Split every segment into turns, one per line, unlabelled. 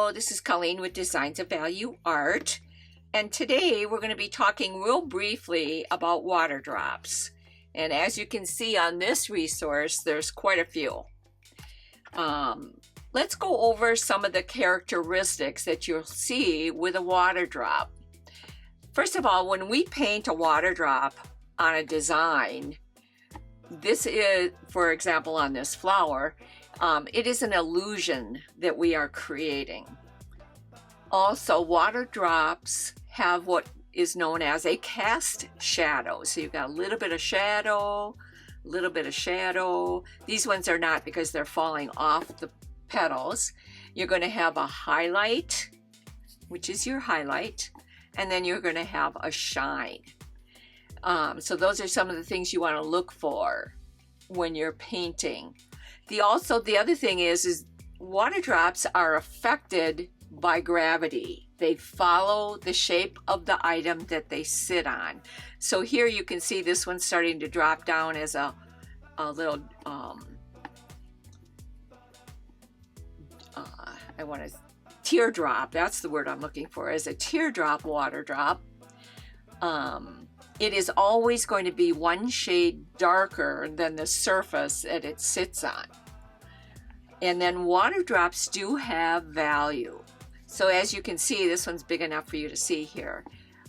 Hello, this is Colleen with Designs of Value Art, and today we're going to be talking real briefly about water drops. And as you can see on this resource, there's quite a few. Let's go over some of the characteristics that you'll see with a water drop. First of all, when we paint a water drop on a design, this is, for example, on this flower, it is an illusion that we are creating. Also, water drops have what is known as a cast shadow. So you've got a little bit of shadow, a little bit of shadow. These ones are not because they're falling off the petals. You're going to have a highlight, which is your highlight, and then you're going to have a shine. So those are some of the things you want to look for when you're painting. The other thing is water drops are affected by gravity. They follow the shape of the item that they sit on. So here you can see this one's starting to drop down as a little, teardrop. That's the word I'm looking for, as a teardrop water drop. It is always going to be one shade darker than the surface that it sits on. And then water drops do have value. So as you can see, this one's big enough for you to see here.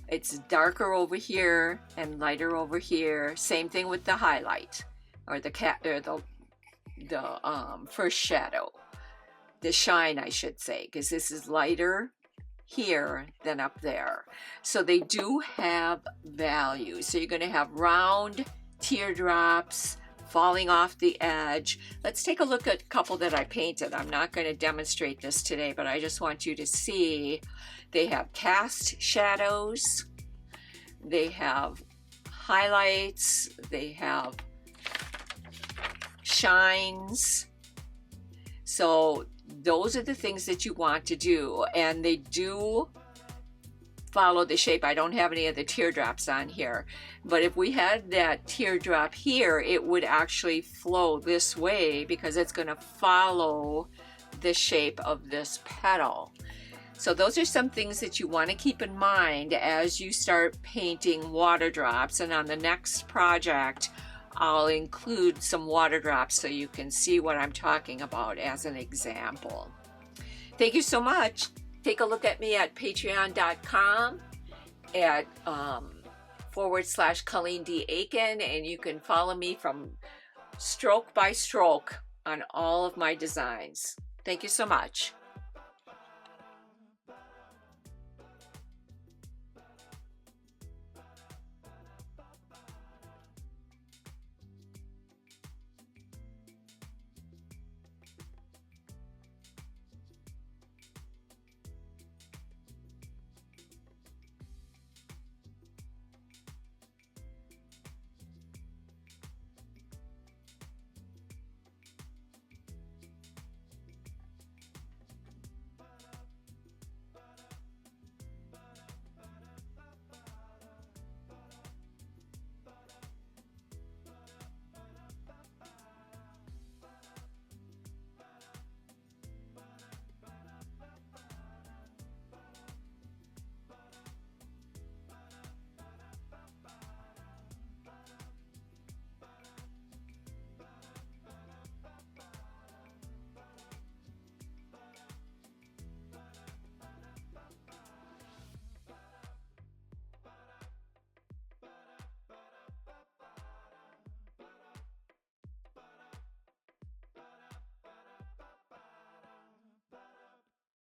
It's darker over here and lighter over here. Same thing with the highlight, or the first shadow, the shine, I should say, because this is lighter here than up there. So they do have value. So you're going to have round teardrops falling off the edge. Let's take a look at a couple that I painted. I'm not going to demonstrate this today, but I just want you to see they have cast shadows, they have highlights, they have shines. So those are the things that you want to do, and they do follow the shape. I don't have any of the teardrops on here, but if we had that teardrop here, it would actually flow this way because it's going to follow the shape of this petal. So those are some things that you want to keep in mind as you start painting water drops, and on the next project I'll include some water drops so you can see what I'm talking about as an example. Thank you so much. Take a look at me at patreon.com at /Colleen D. Aiken, and you can follow me from stroke by stroke on all of my designs. Thank you so much.